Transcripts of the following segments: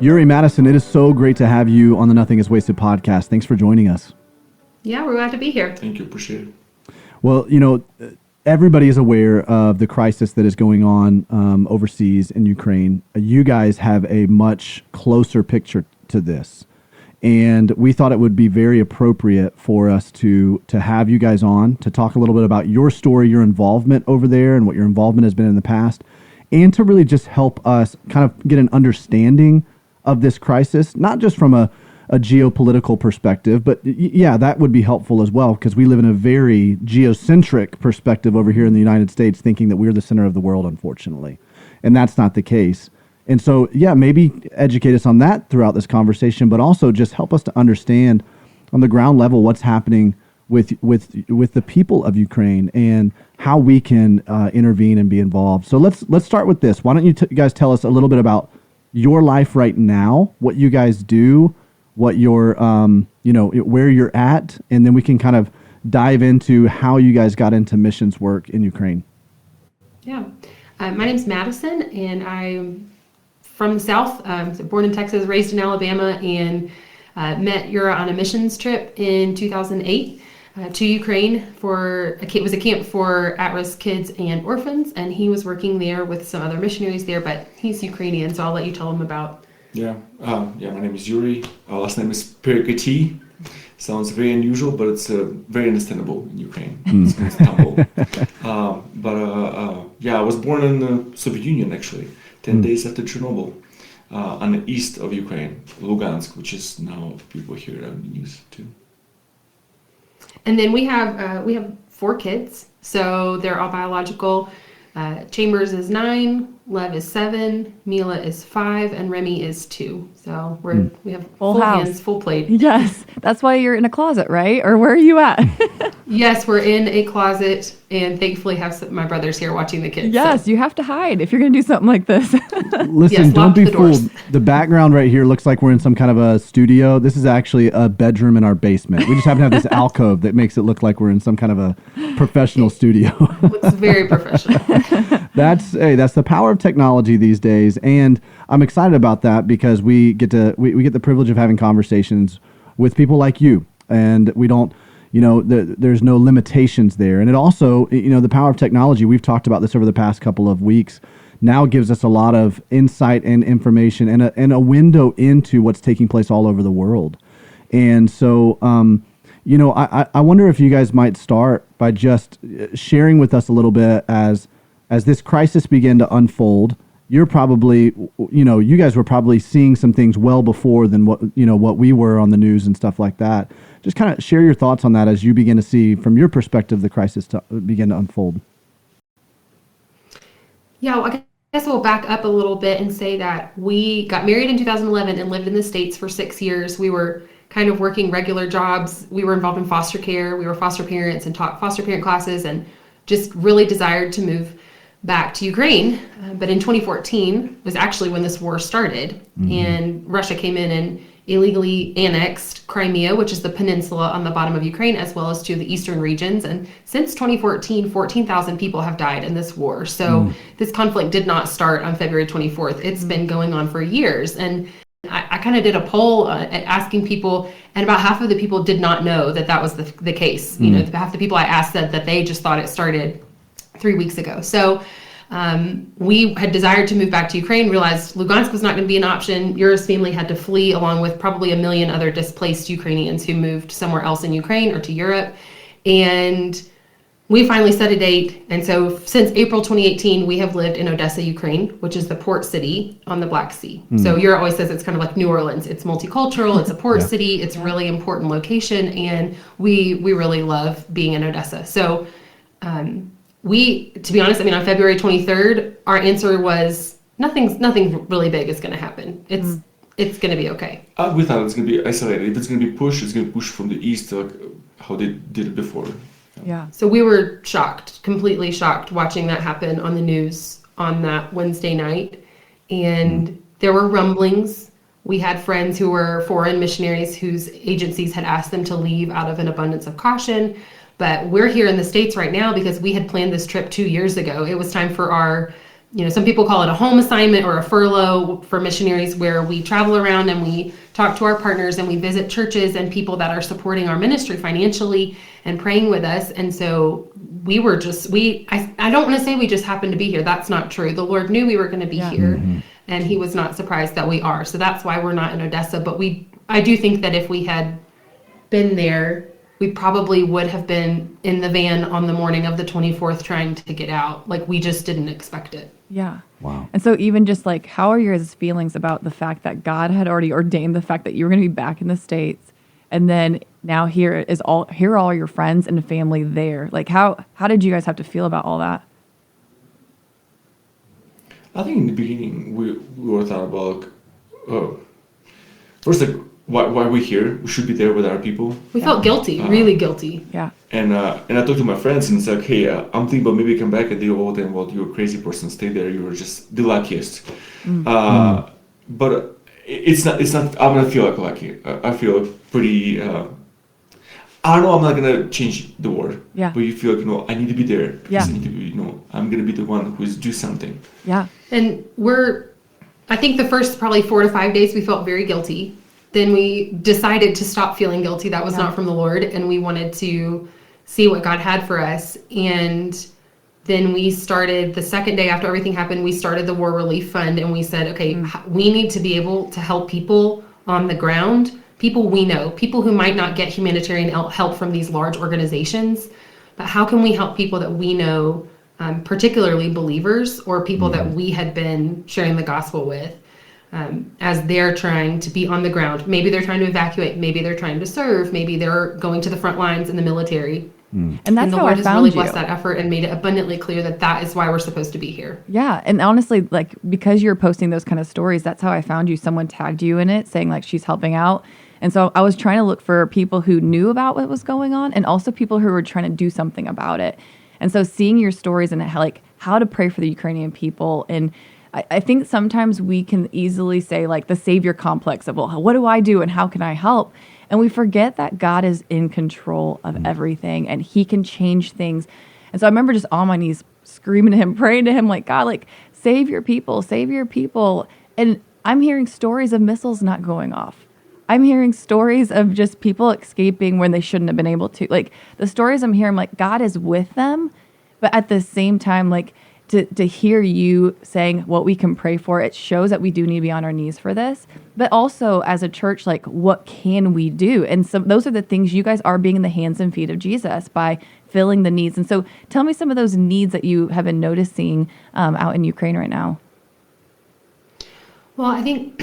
Yuriy, Madison, it is so great to have you on the Nothing is Wasted podcast. Thanks for joining us. Yeah, we're glad to be here. Thank you. Appreciate it. Well, everybody is aware of the crisis that is going on overseas in Ukraine. You guys have a much closer picture to this. And we thought it would be very appropriate for us to have you guys on to talk a little bit about your story, your involvement over there, and what your involvement has been in the past, and to really just help us kind of get an understanding of this crisis, not just from a geopolitical perspective, but yeah, that would be helpful as well, because we live in a very geocentric perspective over here in the United States, thinking that we're the center of the world, unfortunately. And that's not the case. And so, yeah, maybe educate us on that throughout this conversation, but also just help us to understand on the ground level what's happening with the people of Ukraine and how we can intervene and be involved. So let's start with this. Why don't you guys tell us a little bit about your life right now, what you guys do, what your where you're at, and then we can kind of dive into how you guys got into missions work in Ukraine. Yeah, my name's Madison, and I'm from the South. Born in Texas, raised in Alabama, and met Yuriy on a missions trip in 2008 to Ukraine it was a camp for at-risk kids and orphans, and he was working there with some other missionaries there, but he's Ukrainian, so I'll let you tell him about. Yeah, my name is Yuriy. Our last name is Perekotiy. Sounds very unusual, but it's very understandable in Ukraine. It's Istanbul. I was born in the Soviet Union, actually, 10 days after Chernobyl, on the east of Ukraine, Lugansk, which is now people hear on the news too. And then we have 4 kids, so they're all biological. Chambers is 9, Lev is 7, Mila is 5, and Remy is 2. So we have full hands, full plate. Yes, that's why you're in a closet, right? Or where are you at? Yes, we're in a closet, and thankfully have my brothers here watching the kids. Yes, so. You have to hide if you're going to do something like this. Listen, yes, don't be fooled. The background right here looks like we're in some kind of a studio. This is actually a bedroom in our basement. We just happen to have this alcove that makes it look like we're in some kind of a professional studio. Looks very professional. That's the power of technology these days, and I'm excited about that because we get the privilege of having conversations with people like you, and we don't. There's no limitations there. And it also, the power of technology, we've talked about this over the past couple of weeks, now gives us a lot of insight and information and a window into what's taking place all over the world. And so, I wonder if you guys might start by just sharing with us a little bit as this crisis began to unfold. You're probably, you guys were probably seeing some things well before than what we were on the news and stuff like that. Just kind of share your thoughts on that as you begin to see, from your perspective, the crisis begin to unfold. Yeah, well, I guess we'll back up a little bit and say that we got married in 2011 and lived in the States for 6 years. We were kind of working regular jobs. We were involved in foster care. We were foster parents and taught foster parent classes, and just really desired to move back to Ukraine. But in 2014 was actually when this war started, and Russia came in and illegally annexed Crimea, which is the peninsula on the bottom of Ukraine, as well as to the eastern regions. And since 2014, 14,000 people have died in this war. So this conflict did not start on February 24th. It's been going on for years. And I kind of did a poll asking people, and about half of the people did not know that was the case. Half the people I asked said that they just thought it started 3 weeks ago. So we had desired to move back to Ukraine, realized Lugansk was not going to be an option. Yuriy's family had to flee along with probably 1 million other displaced Ukrainians who moved somewhere else in Ukraine or to Europe. And we finally set a date. And so since April 2018, we have lived in Odessa, Ukraine, which is the port city on the Black Sea. So Yuriy always says it's kind of like New Orleans. It's multicultural. It's a port city. It's a really important location. And we really love being in Odessa. So, to be honest, on February 23rd, our answer was nothing really big is going to happen. It's going to be okay. We thought it's going to be isolated. If it's going to be pushed, it's going to push from the east, like how they did it before. Yeah. So we were completely shocked watching that happen on the news on that Wednesday night. And there were rumblings. We had friends who were foreign missionaries whose agencies had asked them to leave out of an abundance of caution. But we're here in the States right now because we had planned this trip 2 years ago. It was time for our some people call it a home assignment or a furlough for missionaries, where we travel around and we talk to our partners and we visit churches and people that are supporting our ministry financially and praying with us. And so we were I don't want to say we just happened to be here. That's not true. The Lord knew we were going to be here, and he was not surprised that we are. So that's why we're not in Odessa. But I do think that if we had been there, we probably would have been in the van on the morning of the 24th trying to get out. Like, we just didn't expect it. Yeah. Wow. And so even just like, how are your feelings about the fact that God had already ordained the fact that you were going to be back in the States, and then now here are all your friends and family there? Like, how did you guys have to feel about all that? I think in the beginning we were thought about, first, like, why are we here? We should be there with our people. We felt guilty, really guilty. Yeah. And I talked to my friends and it's like, hey, I'm thinking about maybe come back, and they all then, well, you're a crazy person, stay there, you were just the luckiest. But it's not, I'm not feel like lucky. I feel pretty, I don't know, I'm not gonna change the world. Yeah. But you feel like, I need to be there because Yeah. I need to be, I'm gonna be the one who's do something. Yeah. And I think the first probably 4 to 5 days we felt very guilty. Then we decided to stop feeling guilty. That was not from the Lord, and we wanted to see what God had for us. And then we started, the second day after everything happened, we started the War Relief Fund, and we said, okay, we need to be able to help people on the ground, people we know, people who might not get humanitarian help from these large organizations, but how can we help people that we know, particularly believers or people that we had been sharing the gospel with, as they're trying to be on the ground. Maybe they're trying to evacuate, maybe they're trying to serve, maybe they're going to the front lines in the military. And that's the how Lord I has found really you. blessed that effort and made it abundantly clear that that is why we're supposed to be here. Yeah. And honestly, like, because you're posting those kind of stories, that's how I found you. Someone tagged you in it saying like she's helping out. And so I was trying to look for people who knew about what was going on and also people who were trying to do something about it. And so seeing your stories and how to pray for the Ukrainian people. And I think sometimes we can easily say like the savior complex of, well, what do I do and how can I help? And we forget that God is in control of everything and he can change things. And so I remember just on my knees screaming to him, praying to him, like, God, like, save your people, save your people. And I'm hearing stories of missiles not going off. I'm hearing stories of just people escaping when they shouldn't have been able to. Like, the stories I'm hearing, like, God is with them. But at the same time, like, to hear you saying what we can pray for, it shows that we do need to be on our knees for this. But also as a church, like, what can we do? And so those are the things you guys are being in the hands and feet of Jesus by filling the needs. And so tell me some of those needs that you have been noticing out in Ukraine right now. Well, I think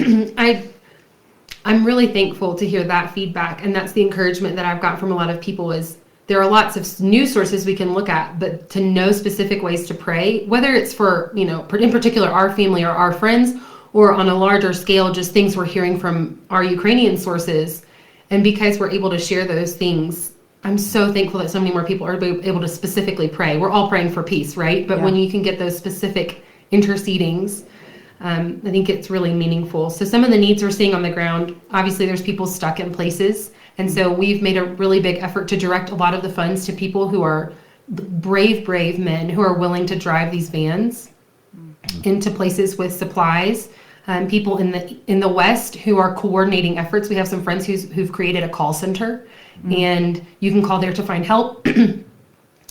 I'm really thankful to hear that feedback. And that's the encouragement that I've got from a lot of people is there are lots of news sources we can look at, but to know specific ways to pray, whether it's for, in particular, our family or our friends, or on a larger scale, just things we're hearing from our Ukrainian sources. And because we're able to share those things, I'm so thankful that so many more people are able to specifically pray. We're all praying for peace, right? But when you can get those specific intercedings, I think it's really meaningful. So some of the needs we're seeing on the ground, obviously there's people stuck in places. And so we've made a really big effort to direct a lot of the funds to people who are brave men who are willing to drive these vans into places with supplies. People in the West who are coordinating efforts. We have some friends who've created a call center, and you can call there to find help. You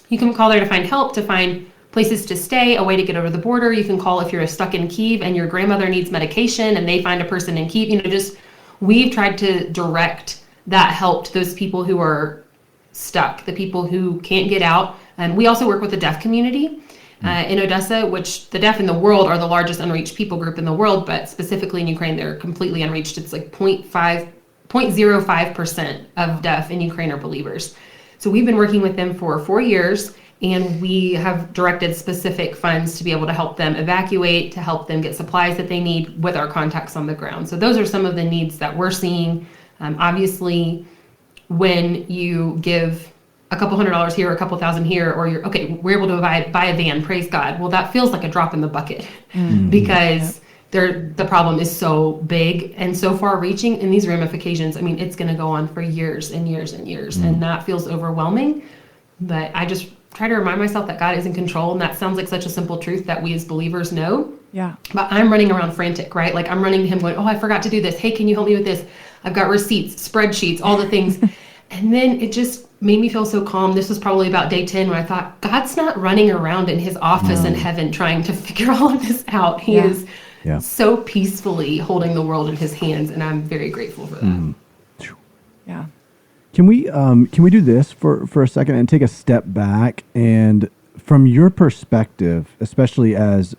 can call there to find help, to find places to stay, a way to get over the border. You can call if you're stuck in Kyiv and your grandmother needs medication and they find a person in Kyiv. We've tried to direct that help to those people who are stuck, the people who can't get out. And we also work with the deaf community in Odessa, which the deaf in the world are the largest unreached people group in the world, but specifically in Ukraine, they're completely unreached. It's like 0.05% of deaf in Ukraine are believers. So we've been working with them for 4 years, and we have directed specific funds to be able to help them evacuate, to help them get supplies that they need with our contacts on the ground. So those are some of the needs that we're seeing. Obviously, when you give a couple $100 here, a couple thousand here, or we're able to buy a van, praise God. Well, that feels like a drop in the bucket because the problem is so big and so far reaching, and these ramifications, it's going to go on for years and years and years, and that feels overwhelming. But try to remind myself that God is in control. And that sounds like such a simple truth that we as believers know. Yeah. But I'm running around frantic, right? Like I'm running to him going, oh, I forgot to do this. Hey, can you help me with this? I've got receipts, spreadsheets, all the things. And then it just made me feel so calm. This was probably about day 10 when I thought, God's not running around in his office in heaven trying to figure all of this out. He is so peacefully holding the world in his hands. And I'm very grateful for that. Yeah. Can we do this for a second and take a step back, and from your perspective, especially as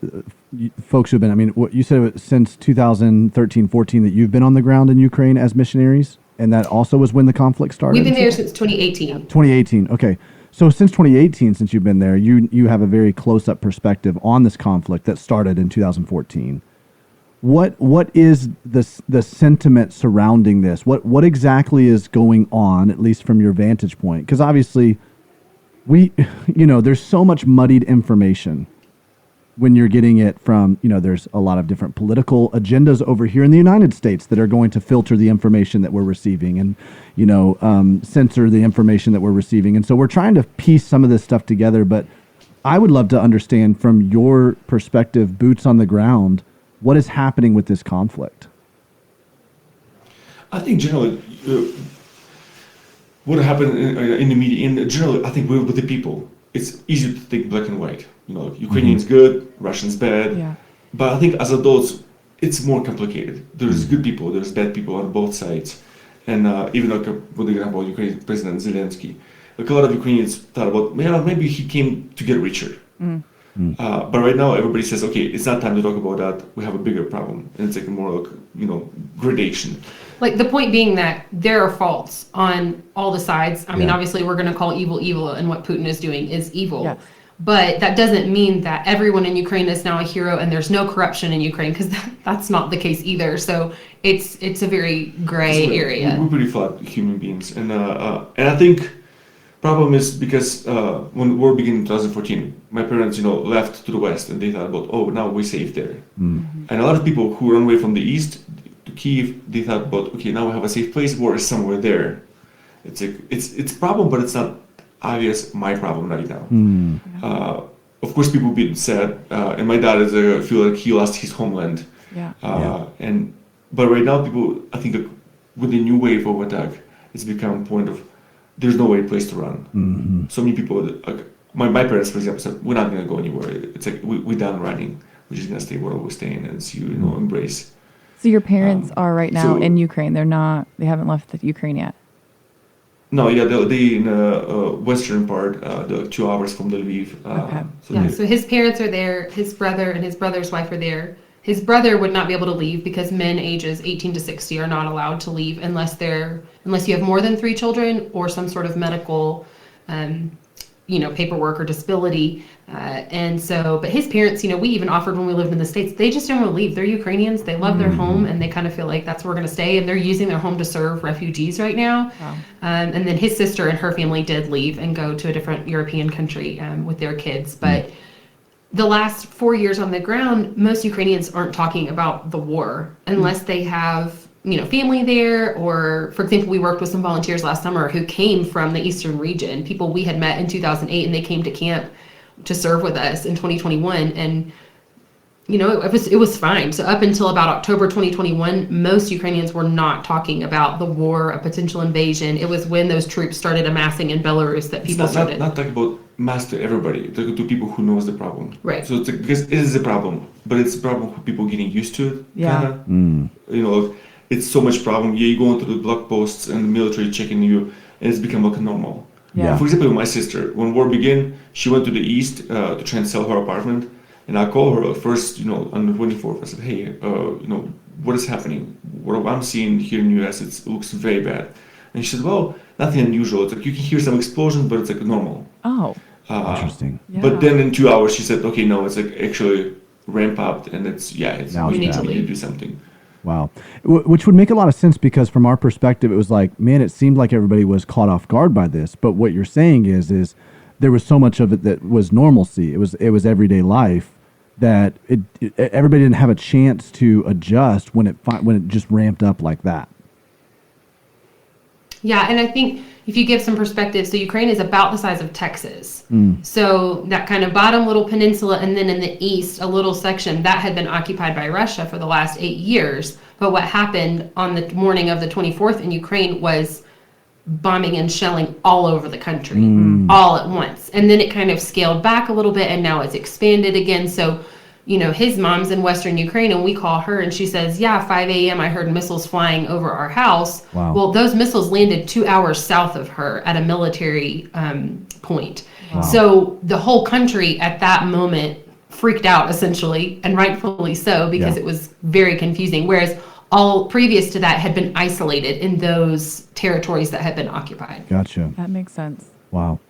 folks who've been, I mean, what you said since 2013, 14 that you've been on the ground in Ukraine as missionaries, and that also was when the conflict started? We've been there since 2018. 2018. Okay. So since 2018, since you've been there, you have a very close-up perspective on this conflict that started in 2014. What is the sentiment surrounding this? What exactly is going on, at least from your vantage point? Because obviously, there's so much muddied information when you're getting it from, there's a lot of different political agendas over here in the United States that are going to filter the information that we're receiving and, censor the information that we're receiving. And so we're trying to piece some of this stuff together. But I would love to understand from your perspective, boots on the ground, what is happening with this conflict? I think generally, what happened in the media, in general, I think with the people, it's easy to think black and white. Ukrainian's good, Russian's bad. Yeah. But I think as adults, it's more complicated. There's good people, there's bad people on both sides. And even with the example of Ukrainian President Zelensky, a lot of Ukrainians thought about, maybe he came to get richer. But right now, everybody says, okay, it's not time to talk about that. We have a bigger problem. And it's like more like, gradation. Like the point being that there are faults on all the sides. I mean, obviously, we're going to call evil evil, and what Putin is doing is evil. Yes. But that doesn't mean that everyone in Ukraine is now a hero and there's no corruption in Ukraine, because that's not the case either. So it's a very gray area. We're pretty flat human beings. And I think problem is because when war began in 2014, my parents, left to the West and they thought about, oh, now we're safe there. And a lot of people who run away from the East to Kyiv, they thought about, okay, now we have a safe place, war is somewhere there. It's a problem, but it's not obvious my problem right now. Of course, people be sad, and my dad feel like he lost his homeland. But right now, people, I think with the new wave of attack, it's become a point of there's no place to run. So many people, my parents, for example, said, we're not going to go anywhere. It's like, we're done running. We're just going to stay where we're staying and see, embrace. So your parents are right now in Ukraine. They haven't left the Ukraine yet. No, they in the western part, the 2 hours from Lviv. So his parents are there. His brother and his brother's wife are there. His brother would not be able to leave because men ages 18 to 60 are not allowed to leave unless you have more than 3 children or some sort of medical, paperwork or disability. But his parents, we even offered when we lived in the States, they just don't want to leave. They're Ukrainians. They love their home and they kind of feel like that's where we're going to stay. And they're using their home to serve refugees right now. Wow. And then his sister and her family did leave and go to a different European country with their kids. But the last 4 years on the ground, most Ukrainians aren't talking about the war unless they have, family there. Or, for example, we worked with some volunteers last summer who came from the eastern region, people we had met in 2008, and they came to camp to serve with us in 2021. And, it was fine. So up until about October 2021, most Ukrainians were not talking about the war, a potential invasion. It was when those troops started amassing in Belarus that people started. Not talking about mass to everybody, to people who knows the problem. Right. So it's because it is a problem, but it's a problem for people getting used to it. Yeah. It's so much problem. You go into the blog posts and the military checking you, and it's become like normal. Yeah. For example, my sister, when war began, she went to the east to try and sell her apartment, and I called her first, on the 24th. I said, hey, what is happening? What I'm seeing here in the US, it looks very bad. And she said, well, nothing unusual. It's like you can hear some explosions, but it's like normal. Oh. Interesting. Yeah. But then in 2 hours, she said, okay, no, it's like actually ramp up, and we need to do something. Wow. Which would make a lot of sense, because from our perspective, it was like, man, it seemed like everybody was caught off guard by this. But what you're saying is there was so much of it that was normalcy. It was everyday life that everybody didn't have a chance to adjust when it just ramped up like that. Yeah, and I think if you give some perspective, so Ukraine is about the size of Texas. So that kind of bottom little peninsula, and then in the east, a little section that had been occupied by Russia for the last 8 years. But what happened on the morning of the 24th in Ukraine was bombing and shelling all over the country, all at once. And then it kind of scaled back a little bit, and now it's expanded again. So, you know, his mom's in Western Ukraine, and we call her, and she says, yeah, 5 a.m. I heard missiles flying over our house. Wow. Well, those missiles landed 2 hours south of her at a military point. Wow. So the whole country at that moment freaked out, essentially, and rightfully so, because it was very confusing. Whereas all previous to that had been isolated in those territories that had been occupied. Gotcha. That makes sense. Wow.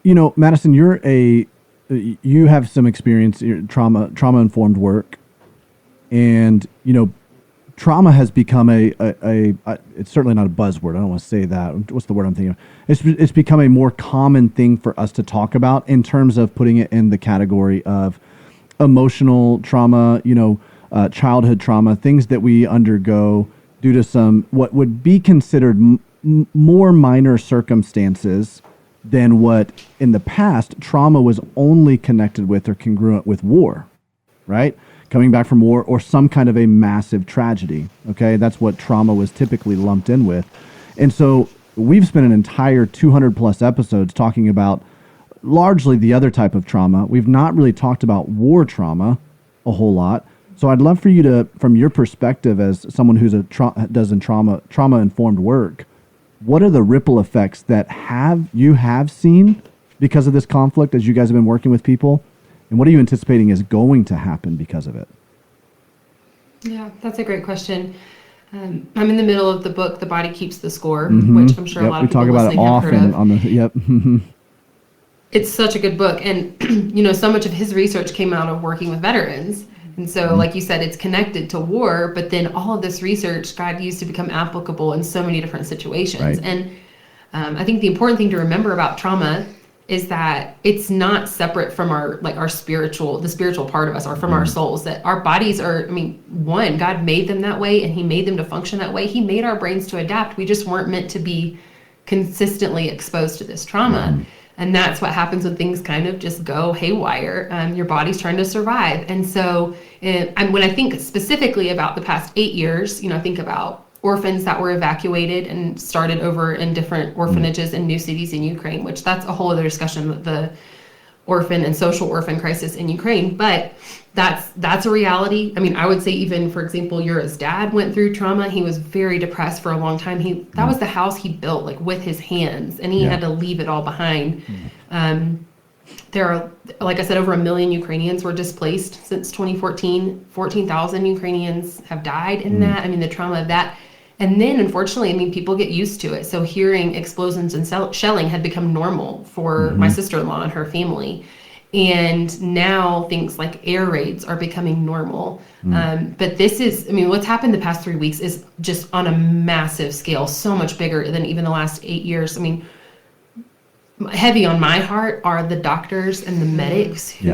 You know, Madison, you have some experience, trauma informed work, and you know, trauma has become a it's certainly not a buzzword. I don't want to say that. What's the word I'm thinking of? It's become a more common thing for us to talk about in terms of putting it in the category of emotional trauma, you know, childhood trauma, things that we undergo due to some what would be considered more minor circumstances than what in the past trauma was only connected with or congruent with war, right? Coming back from war or some kind of a massive tragedy, okay? That's what trauma was typically lumped in with. And so we've spent an entire 200 plus episodes talking about largely the other type of trauma. We've not really talked about war trauma a whole lot. So I'd love for you to, from your perspective as someone who's does trauma informed work, what are the ripple effects that you have seen because of this conflict as you guys have been working with people? And what are you anticipating is going to happen because of it? Yeah, that's a great question. I'm in the middle of the book, The Body Keeps the Score, which I'm sure a lot of people listening have heard of. It's such a good book. And, you know, so much of his research came out of working with veterans. And so, like you said, it's connected to war, but then all of this research God used to become applicable in so many different situations. Right. And I think the important thing to remember about trauma is that it's not separate from the spiritual part of us, or from our souls, that our bodies are, one, God made them that way, and he made them to function that way. He made our brains to adapt. We just weren't meant to be consistently exposed to this trauma. And that's what happens when things kind of just go haywire. Your body's trying to survive. And so when I think specifically about the past 8 years, you know, I think about orphans that were evacuated and started over in different orphanages in new cities in Ukraine, which that's a whole other discussion, the orphan and social orphan crisis in Ukraine. But that's a reality. I mean, I would say even, for example, Yuriy's dad went through trauma. He was very depressed for a long time. That was the house he built, like, with his hands, and he had to leave it all behind. There are, like I said, over 1 million Ukrainians were displaced since 2014. 14,000 Ukrainians have died in that. I mean, the trauma of that. And then, unfortunately, people get used to it. So hearing explosions and shelling had become normal for my sister-in-law and her family. And now things like air raids are becoming normal. But this is, what's happened the past 3 weeks is just on a massive scale, so much bigger than even the last 8 years. Heavy on my heart are the doctors and the medics who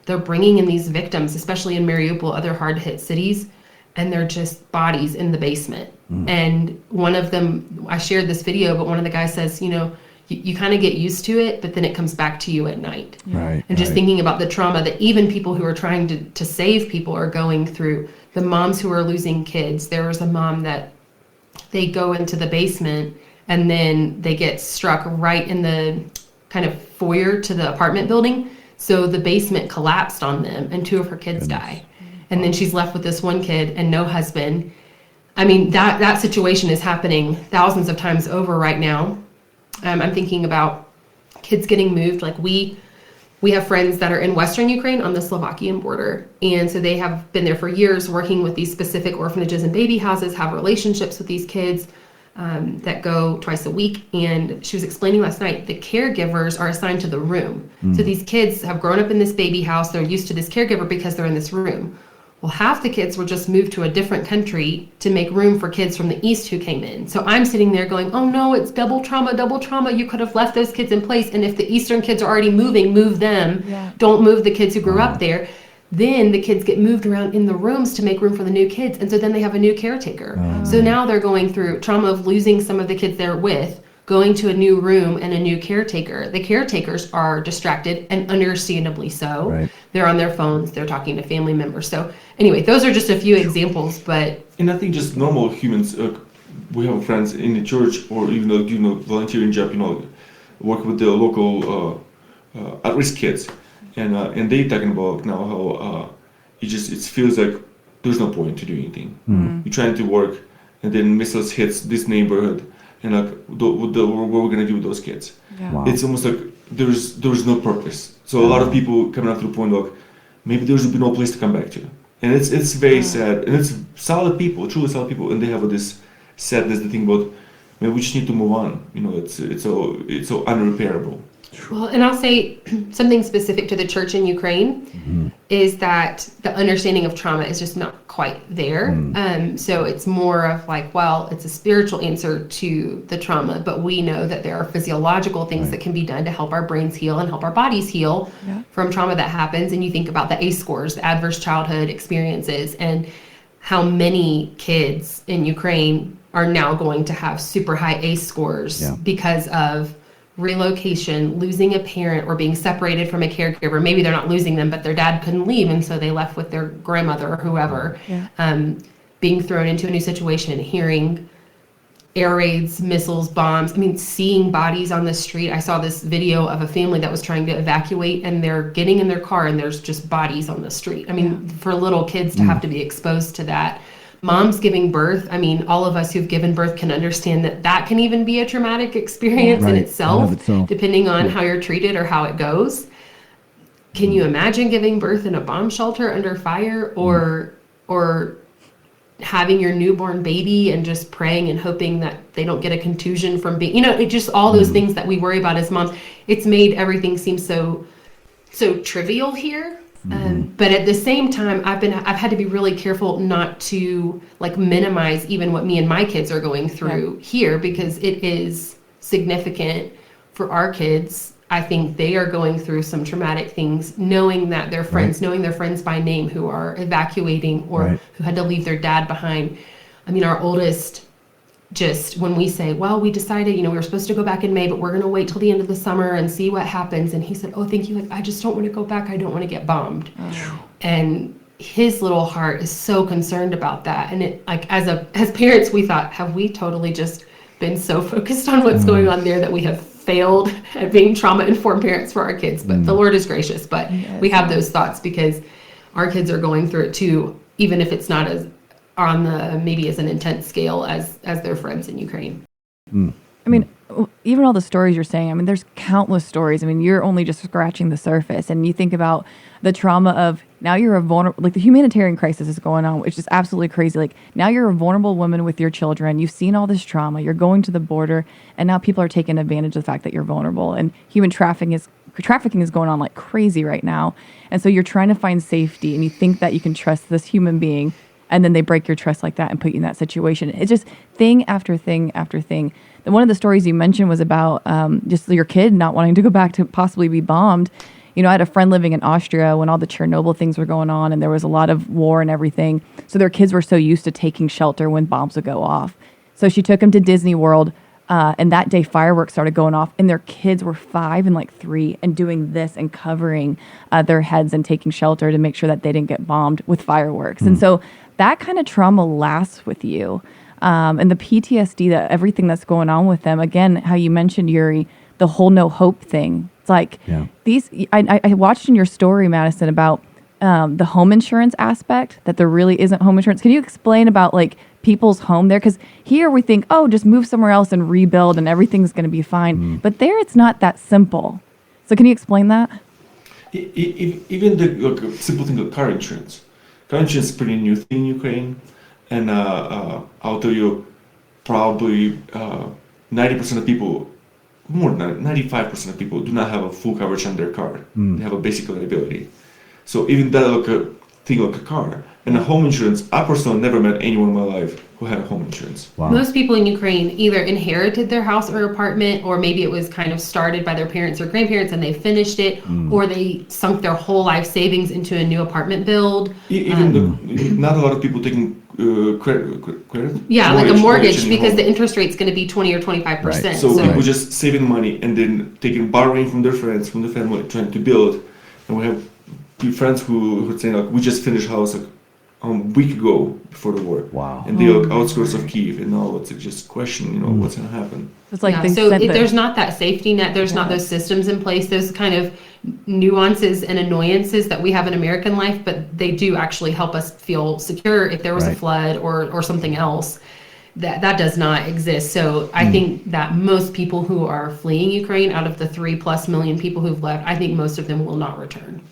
they're bringing in these victims, especially in Mariupol, other hard-hit cities, and they're just bodies in the basement. And one of them, I shared this video, but one of the guys says, you know, you kind of get used to it, but then it comes back to you at night. And just thinking about the trauma that even people who are trying to save people are going through, the moms who are losing kids. There was a mom that they go into the basement and then they get struck right in the kind of foyer to the apartment building. So the basement collapsed on them and 2 of her kids die. And then she's left with this one kid and no husband. That situation is happening thousands of times over right now. I'm thinking about kids getting moved. Like we have friends that are in Western Ukraine on the Slovakian border. And so they have been there for years working with these specific orphanages and baby houses, have relationships with these kids that go twice a week. And she was explaining last night, the caregivers are assigned to the room. So these kids have grown up in this baby house. They're used to this caregiver because they're in this room. Well, half the kids were just moved to a different country to make room for kids from the East who came in. So I'm sitting there going, oh no, it's double trauma. You could have left those kids in place. And if the Eastern kids are already moving, move them. Don't move the kids who grew up there. then the kids get moved around in the rooms to make room for the new kids. And so then they have a new caretaker. So now they're going through trauma of losing some of the kids they're with, going to a new room and a new caretaker. The caretakers are distracted, and understandably so. Right. They're on their phones, they're talking to family members. So anyway, those are just a few examples, but... And I think just normal humans, we have friends in the church or even volunteering job, work with the local at-risk kids. And they talking about now how it feels like there's no point to do anything. You're trying to work, and then missiles hits this neighborhood, and like what we're gonna do with those kids? Yeah. Wow. It's almost like there's no purpose. So a lot of people coming up to the point like maybe there's no place to come back to, and it's very sad. And it's solid people, truly solid people, and they have this sadness. The thing about maybe we just need to move on. It's so unrepairable. Well, and I'll say something specific to the church in Ukraine is that the understanding of trauma is just not quite there. So it's more of like, well, it's a spiritual answer to the trauma, but we know that there are physiological things that can be done to help our brains heal and help our bodies heal from trauma that happens. And you think about the ACE scores, the adverse childhood experiences, and how many kids in Ukraine are now going to have super high ACE scores because of relocation, losing a parent, or being separated from a caregiver. Maybe they're not losing them, but their dad couldn't leave, and so they left with their grandmother or whoever. Being thrown into a new situation, hearing air raids, missiles, bombs. I mean, seeing bodies on the street. I saw this video of a family that was trying to evacuate, and they're getting in their car, and there's just bodies on the street. I mean, for little kids to have to be exposed to that. Moms giving birth, I mean, all of us who've given birth can understand that can even be a traumatic experience in itself, depending on how you're treated or how it goes. Can you imagine giving birth in a bomb shelter under fire, or having your newborn baby and just praying and hoping that they don't get a contusion from being, it just all those things that we worry about as moms. It's made everything seem so trivial here. But at the same time, I've had to be really careful not to minimize even what me and my kids are going through here, because it is significant for our kids. I think they are going through some traumatic things, knowing that their friends, knowing their friends by name who are evacuating or who had to leave their dad behind. I mean, our oldest, just when we say, well, we decided, we were supposed to go back in May, but we're going to wait till the end of the summer and see what happens. And he said, oh, thank you. I just don't want to go back. I don't want to get bombed. And his little heart is so concerned about that. And it, as parents, we thought, have we totally just been so focused on what's going on there that we have failed at being trauma-informed parents for our kids? But the Lord is gracious. But we have those thoughts because our kids are going through it too, even if it's not as on the maybe as an intense scale as their friends in Ukraine. I mean, even all the stories you're saying, I mean, there's countless stories. I mean, you're only just scratching the surface. And you think about the trauma of now you're a vulnerable, the humanitarian crisis is going on, which is absolutely crazy. Now you're a vulnerable woman with your children. You've seen all this trauma. You're going to the border. And now people are taking advantage of the fact that you're vulnerable. And human trafficking is going on like crazy right now. And so you're trying to find safety, and you think that you can trust this human being, and then they break your trust like that and put you in that situation. It's just thing after thing after thing. And one of the stories you mentioned was about just your kid not wanting to go back to possibly be bombed. I had a friend living in Austria when all the Chernobyl things were going on, and there was a lot of war and everything. So their kids were so used to taking shelter when bombs would go off. So she took them to Disney World, and that day fireworks started going off, and their kids were 5 and 3 and doing this and covering their heads and taking shelter to make sure that they didn't get bombed with fireworks. And so that kind of trauma lasts with you. And the PTSD, that everything that's going on with them, again, how you mentioned, Yuriy, the whole no hope thing. It's like these, I watched in your story, Madison, about the home insurance aspect, that there really isn't home insurance. Can you explain about people's home there? Because here we think, oh, just move somewhere else and rebuild and everything's going to be fine. But there it's not that simple. So can you explain that? Even the simple thing like car insurance. Car insurance is a pretty new thing in Ukraine. And I'll tell you, probably 90% of people, more than 95% of people do not have a full coverage on their car. They have a basic liability. So even that thing like a car and a home insurance, I personally never met anyone in my life who had home insurance. Wow. Most people in Ukraine either inherited their house or apartment, or maybe it was kind of started by their parents or grandparents and they finished it, or they sunk their whole life savings into a new apartment build. Even not a lot of people taking credit. Yeah, like a mortgage, in because home. the interest rate's going to be 20 or 25%. So people just saving money and then borrowing from their friends, from the family, trying to build. And we have friends who would say, like, we just finished house like a week ago before the war. Wow. And they are outskirts of Kyiv, and now it's just question, what's going to happen. It's like Yeah, so there's not that safety net. There's not those systems in place. Those kind of nuances and annoyances that we have in American life, but they do actually help us feel secure if there was a flood or something else. That does not exist. So I think that most people who are fleeing Ukraine, out of the 3+ million people who've left, I think most of them will not return.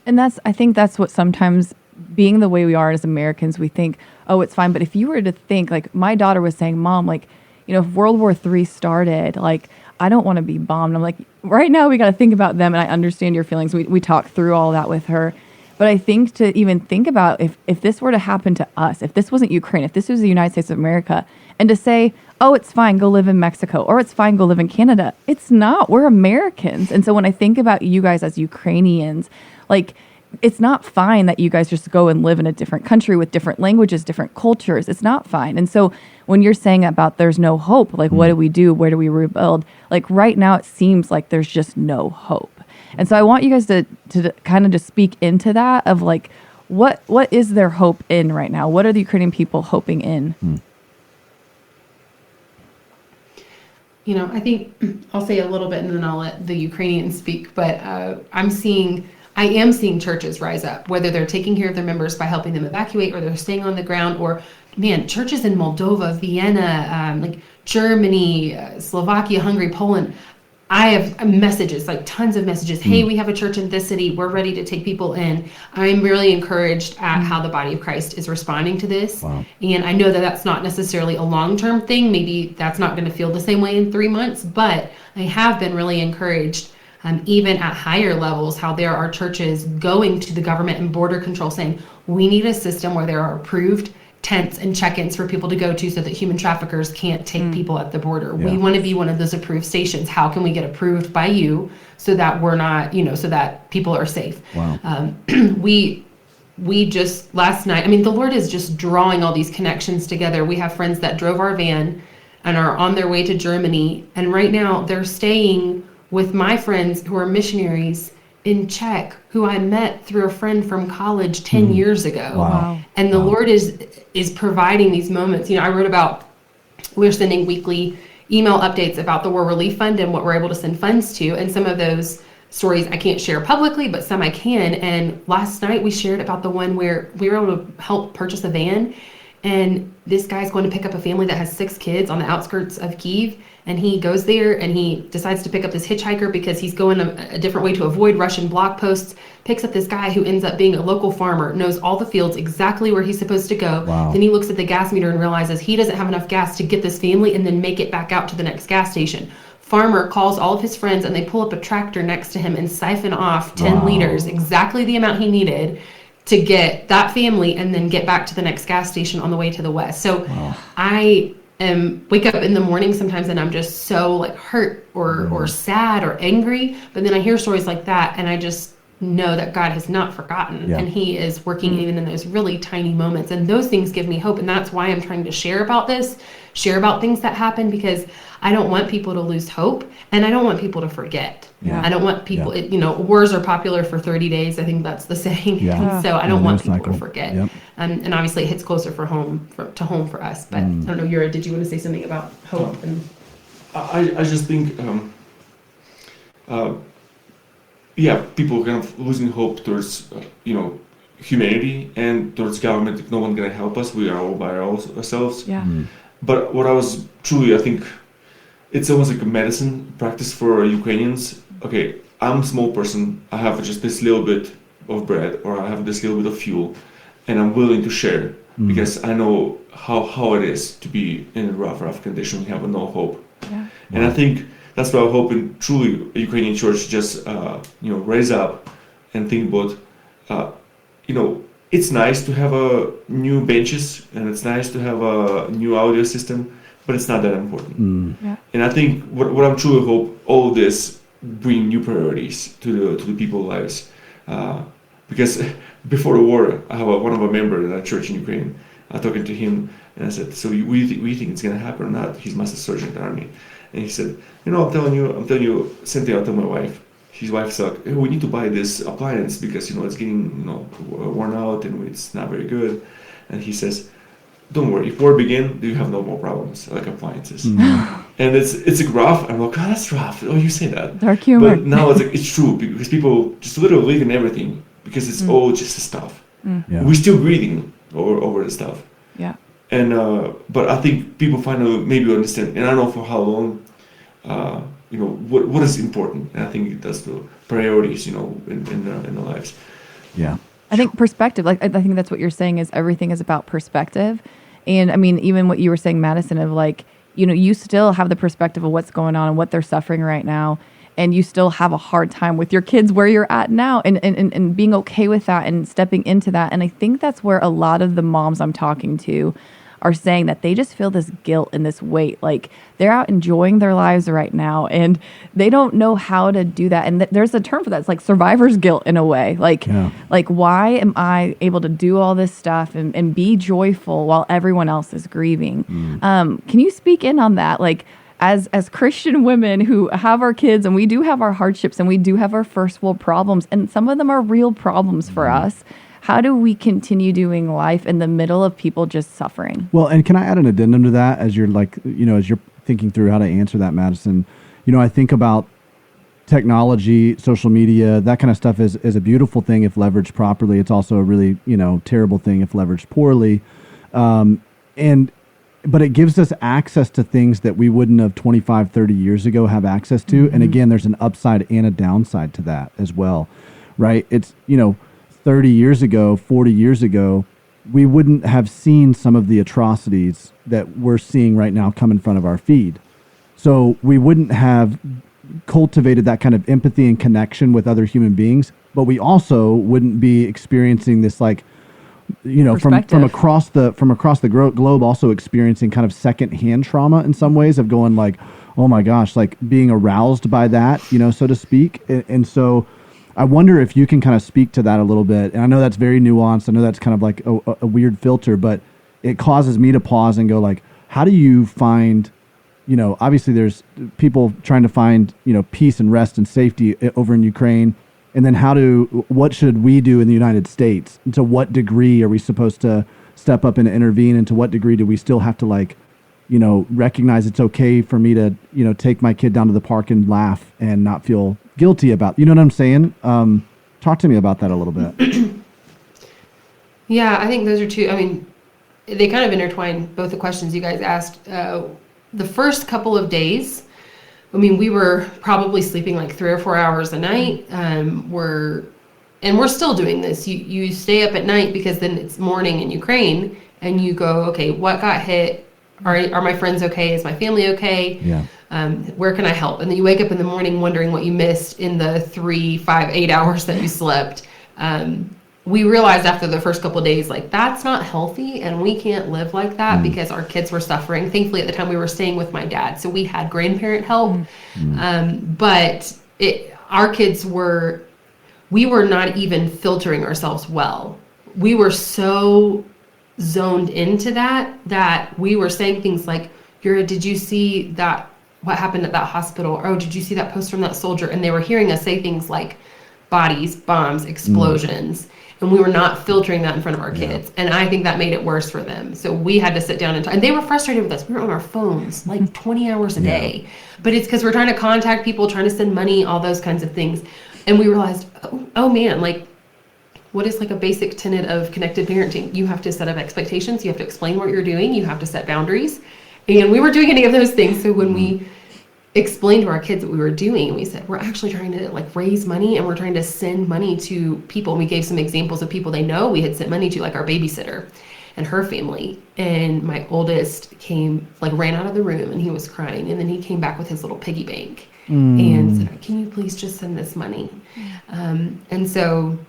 And I think that's what sometimes, being the way we are as Americans, we think, oh, it's fine. But if you were to think, like my daughter was saying, Mom, like, if World War III started, like, I don't want to be bombed. I'm like, right now we got to think about them. And I understand your feelings. We talked through all that with her. But I think to even think about if this were to happen to us, if this wasn't Ukraine, if this was the United States of America, and to say, oh, it's fine, go live in Mexico, or it's fine, go live in Canada. It's not. We're Americans. And so when I think about you guys as Ukrainians, like, it's not fine that you guys just go and live in a different country with different languages, different cultures. It's not fine. And so when you're saying about there's no hope, like, what do we do? Where do we rebuild? Like right now, it seems like there's just no hope. And so I want you guys to kind of just speak into that of like, what is their hope in right now? What are the Ukrainian people hoping in? I think I'll say a little bit and then I'll let the Ukrainians speak, but I am seeing churches rise up, whether they're taking care of their members by helping them evacuate, or they're staying on the ground, or churches in Moldova, Vienna, like Germany, Slovakia, Hungary, Poland. I have messages, like tons of messages. Hey, we have a church in this city. We're ready to take people in. I'm really encouraged at how the body of Christ is responding to this. Wow. And I know that that's not necessarily a long-term thing. Maybe that's not going to feel the same way in 3 months, but I have been really encouraged, even at higher levels, how there are churches going to the government and border control saying, we need a system where there are approved tents and check-ins for people to go to so that human traffickers can't take people at the border. We want to be one of those approved stations. How can we get approved by you so that we're not, so that people are safe? Wow. We just last night, the Lord is just drawing all these connections together. We have friends that drove our van and are on their way to Germany. And right now they're staying with my friends who are missionaries in Czech, who I met through a friend from college 10 years ago. Wow. And the Lord is providing these moments. I wrote about, we're sending weekly email updates about the War Relief Fund and what we're able to send funds to. And some of those stories I can't share publicly, but some I can. And last night we shared about the one where we were able to help purchase a van. And this guy's going to pick up a family that has 6 kids on the outskirts of Kyiv. And he goes there and he decides to pick up this hitchhiker because he's going a different way to avoid Russian block posts, picks up this guy who ends up being a local farmer, knows all the fields, exactly where he's supposed to go. Wow. Then he looks at the gas meter and realizes he doesn't have enough gas to get this family and then make it back out to the next gas station. Farmer calls all of his friends and they pull up a tractor next to him and siphon off 10 liters, exactly the amount he needed to get that family and then get back to the next gas station on the way to the west. So I wake up in the morning sometimes and I'm just so like hurt or sad or angry, but then I hear stories like that and I just know that God has not forgotten and he is working even in those really tiny moments, and those things give me hope. And that's why I'm trying to share about this, share about things that happen, because I don't want people to lose hope and I don't want people to forget. I don't want people, wars are popular for 30 days. I think that's the saying. And so I don't want people to forget. And obviously it hits closer to home for us. But I don't know, Yuriy, did you want to say something about hope? I just think, people kind of losing hope towards, humanity and towards government. If no one's going to help us, we are all by ourselves. But what I was truly, I think, it's almost like a medicine practice for Ukrainians. Okay, I'm a small person. I have just this little bit of bread, or I have this little bit of fuel, and I'm willing to share because I know how it is to be in a rough condition. We have no hope, and I think that's why I hope in truly a Ukrainian church just raise up and think about it's nice to have a new benches and it's nice to have a new audio system, but it's not that important. Yeah. And I think what I'm truly hope all this bring new priorities to the people's lives, because before the war, I have one of a member in a church in Ukraine. Talking to him, and I said, "So we think it's gonna happen or not?" He's master sergeant in the army, and he said, I'm telling you, same thing I told my wife. His wife's like, hey, we need to buy this appliance because it's getting worn out and it's not very good. And he says, don't worry, if war begin, you have no more problems like appliances. And it's a rough. I'm like, oh, that's rough. Oh, you say that. Dark humor. But now it's true because people just literally live in everything because it's all just stuff. Yeah. We're still breathing over the stuff. Yeah. And but I think people finally maybe understand, and I don't know for how long. What is important, and I think that's the priorities, in the lives. Yeah. I think perspective, like I think that's what you're saying is everything is about perspective. And I mean, even what you were saying, Madison, of like, you still have the perspective of what's going on and what they're suffering right now. And you still have a hard time with your kids where you're at now and being okay with that and stepping into that. And I think that's where a lot of the moms I'm talking to are saying that they just feel this guilt and this weight. Like they're out enjoying their lives right now and they don't know how to do that. And there's a term for that. It's like survivor's guilt in a way. Like why am I able to do all this stuff and be joyful while everyone else is grieving? Can you speak in on that? Like as Christian women who have our kids and we do have our hardships and we do have our first world problems and some of them are real problems for us. How do we continue doing life in the middle of people just suffering? Well, and can I add an addendum to that as you're as you're thinking through how to answer that, Madison? I think about technology, social media, that kind of stuff is a beautiful thing if leveraged properly. It's also a really, terrible thing if leveraged poorly. But it gives us access to things that we wouldn't have 25, 30 years ago have access to. And again, there's an upside and a downside to that as well, right? It's, 30 years ago, 40 years ago, we wouldn't have seen some of the atrocities that we're seeing right now come in front of our feed. So we wouldn't have cultivated that kind of empathy and connection with other human beings, but we also wouldn't be experiencing this from across the globe, also experiencing kind of secondhand trauma in some ways of going like, oh my gosh, like being aroused by that, so to speak. And so I wonder if you can kind of speak to that a little bit. And I know that's very nuanced. I know that's kind of like a weird filter, but it causes me to pause and go like, how do you find, obviously there's people trying to find, peace and rest and safety over in Ukraine. And then what should we do in the United States? And to what degree are we supposed to step up and intervene? And to what degree do we still have to recognize it's okay for me to, take my kid down to the park and laugh and not feel guilty about, you know what I'm saying? Talk to me about that a little bit. Yeah, I think those are two. I mean, they kind of intertwine both the questions you guys asked. The first couple of days, we were probably sleeping like 3 or 4 hours a night. We're still doing this. You stay up at night because then it's morning in Ukraine and you go, okay, what got hit? Are my friends okay? Is my family okay? Yeah. Where can I help? And then you wake up in the morning wondering what you missed in the 3, 5, 8 hours that you slept. We realized after the first couple of days, like that's not healthy and we can't live like that because our kids were suffering. Thankfully at the time we were staying with my dad, so we had grandparent help. But our kids we were not even filtering ourselves well. We were so zoned into that we were saying things like, Yuriy, did you see that? What happened at that hospital? Oh, did you see that post from that soldier? And they were hearing us say things like bodies, bombs, explosions. And we were not filtering that in front of our kids. And I think that made it worse for them. So we had to sit down and they were frustrated with us. We were on our phones like 20 hours a day. But it's because we're trying to contact people, trying to send money, all those kinds of things. And we realized, oh man, like what is like a basic tenet of connected parenting? You have to set up expectations. You have to explain what you're doing. You have to set boundaries. And we weren't doing any of those things. So when we explained to our kids what we were doing, and we said, we're actually trying to raise money and we're trying to send money to people. And we gave some examples of people they know we had sent money to, like our babysitter and her family. And my oldest ran out of the room and he was crying. And then he came back with his little piggy bank and said, can you please just send this money? And so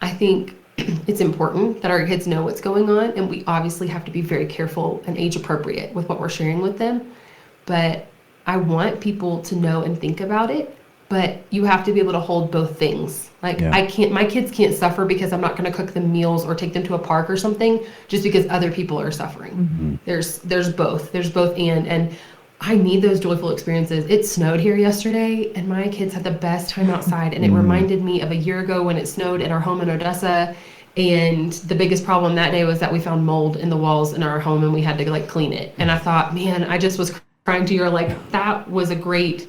I think it's important that our kids know what's going on, and we obviously have to be very careful and age appropriate with what we're sharing with them. But I want people to know and think about it, but you have to be able to hold both things. Like my kids can't suffer because I'm not going to cook them meals or take them to a park or something just because other people are suffering. There's both. And I need those joyful experiences. It snowed here yesterday, and my kids had the best time outside. And it reminded me of a year ago when it snowed in our home in Odessa. And the biggest problem that day was that we found mold in the walls in our home, and we had to like clean it. And I thought, man, I just was crying to you, like, that was a great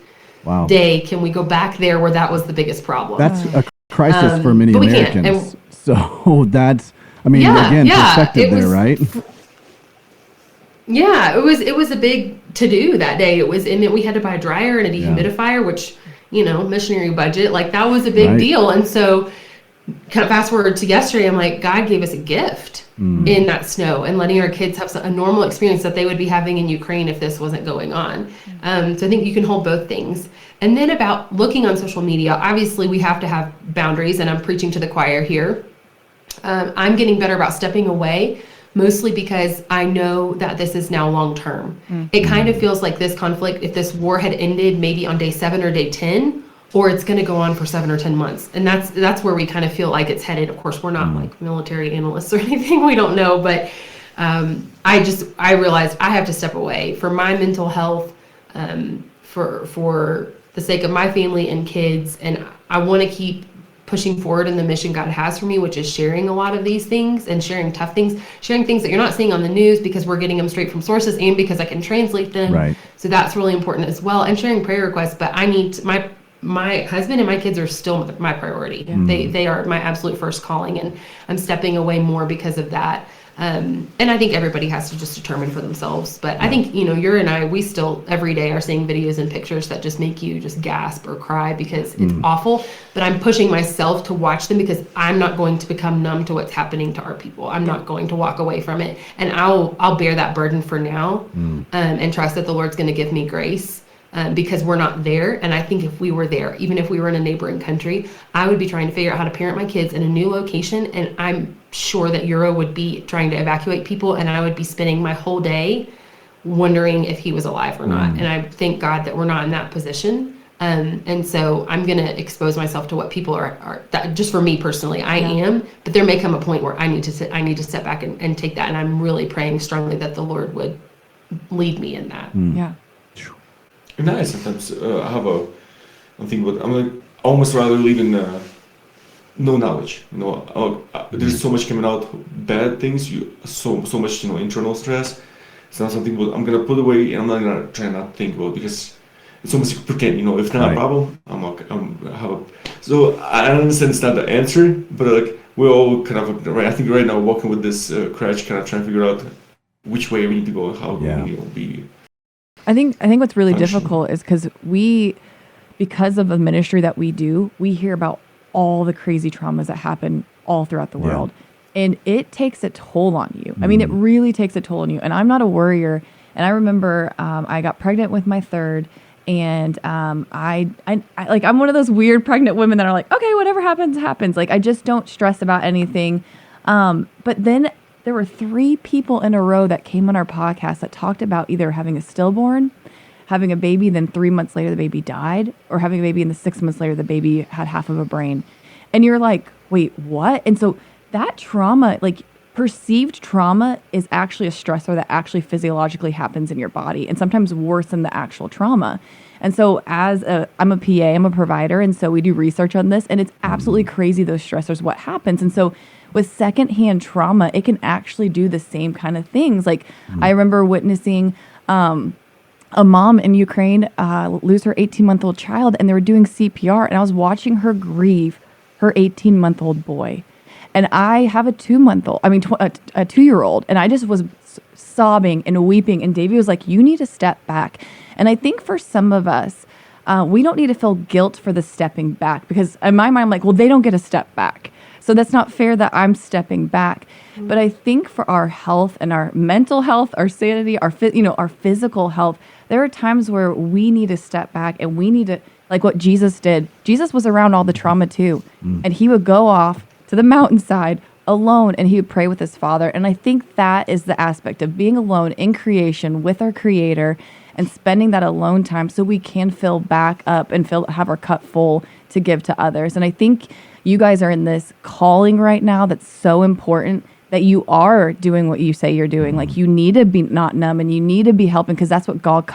day. Can we go back there where that was the biggest problem? That's a crisis for many Americans. So that's, I mean, again, perspective there, right? Yeah, it was a big to-do that day. It was, and then we had to buy a dryer and a dehumidifier, which, you know, missionary budget, like that was a big deal. And so kind of fast forward to yesterday, I'm like, God gave us a gift in that snow and letting our kids have a normal experience that they would be having in Ukraine if this wasn't going on. So I think you can hold both things. And then about looking on social media, obviously we have to have boundaries, and I'm preaching to the choir here. I'm getting better about stepping away, mostly because I know that this is now long term. It kind of feels like this conflict, if this war had ended maybe on day 7 or day 10, or it's going to go on for 7 or 10 months. And that's where we kind of feel like it's headed. Of course, we're not like military analysts or anything. We don't know, but I realized I have to step away for my mental health, for the sake of my family and kids. And I want to keep pushing forward in the mission God has for me, which is sharing a lot of these things and sharing tough things, sharing things that you're not seeing on the news because we're getting them straight from sources and because I can translate them. Right. So that's really important as well. And sharing prayer requests, but I need my husband and my kids are still my priority. They are my absolute first calling, and I'm stepping away more because of that. And I think everybody has to just determine for themselves. But I think, you know, Yuriy and I, we still every day are seeing videos and pictures that just make you just gasp or cry because it's awful. But I'm pushing myself to watch them because I'm not going to become numb to what's happening to our people. I'm not going to walk away from it. And I'll bear that burden for now, and trust that the Lord's going to give me grace. Because we're not there. And I think if we were there, even if we were in a neighboring country, I would be trying to figure out how to parent my kids in a new location. And I'm sure that Yuriy would be trying to evacuate people, and I would be spending my whole day wondering if he was alive or not. And I thank God that we're not in that position. And so I'm going to expose myself to what people are that, just for me personally, I am, but there may come a point where I need to step back and take that. And I'm really praying strongly that the Lord would lead me in that. Yeah. And I sometimes I have a thing, but I'm like almost rather live in no knowledge. You know, there's so much coming out, bad things. So much, you know, internal stress. It's not something I'm gonna put away, and I'm not gonna try not to think about, because it's almost like pretend. You know, if not a problem, So I understand it's not the answer, but like we're all kind of I think right now walking with this crutch, kind of trying to figure out which way we need to go, how we be. I think what's really difficult is because of the ministry that we do, we hear about all the crazy traumas that happen all throughout the world. And it takes a toll on you. I mean, it really takes a toll on you. And I'm not a worrier. And I remember I got pregnant with my third, and I like, I'm one of those weird pregnant women that are like, okay, whatever happens, happens. Like, I just don't stress about anything. But then there were 3 people in a row that came on our podcast that talked about either having a stillborn, having a baby, then 3 months later the baby died, or having a baby and the 6 months later the baby had half of a brain. And you're like, wait, what? And so that trauma, like perceived trauma, is actually a stressor that actually physiologically happens in your body, and sometimes worse than the actual trauma. And so I'm a PA, I'm a provider, and so we do research on this, and it's absolutely crazy, those stressors, what happens. And so with secondhand trauma, it can actually do the same kind of things. Like I remember witnessing a mom in Ukraine lose her 18-month-old child, and they were doing CPR, and I was watching her grieve her 18-month-old boy. And I have a 2-year-old, and I just was sobbing and weeping. And Davey was like, you need to step back. And I think for some of us, we don't need to feel guilt for the stepping back, because in my mind, I'm like, well, they don't get a step back. So that's not fair that I'm stepping back. But I think for our health and our mental health, our sanity, our physical health, there are times where we need to step back, and we need to, like what Jesus did. Jesus was around all the trauma too. And he would go off to the mountainside alone, and he would pray with his Father. And I think that is the aspect of being alone in creation with our Creator and spending that alone time so we can fill back up and have our cup full to give to others. And I think you guys are in this calling right now that's so important, that you are doing what you say you're doing. Like, you need to be not numb, and you need to be helping, because that's what God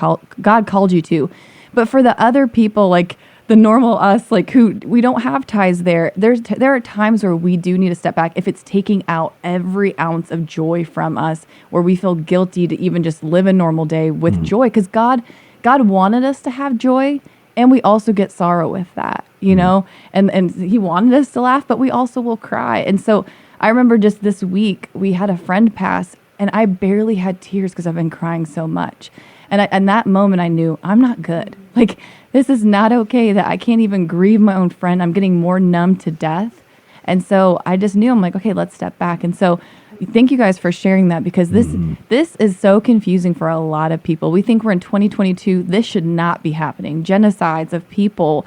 called you to. But for the other people, like the normal us, like who we don't have ties there are times where we do need to step back if it's taking out every ounce of joy from us, where we feel guilty to even just live a normal day with joy, because God wanted us to have joy, and we also get sorrow with that, you know, and he wanted us to laugh, but we also will cry. And so I remember just this week we had a friend pass, and I barely had tears because I've been crying so much. And in that moment, I knew I'm not good. Like, this is not okay that I can't even grieve my own friend. I'm getting more numb to death. And so I just knew, I'm like, okay, let's step back. And so thank you guys for sharing that, because this is so confusing for a lot of people. We think we're in 2022. This should not be happening. Genocides of people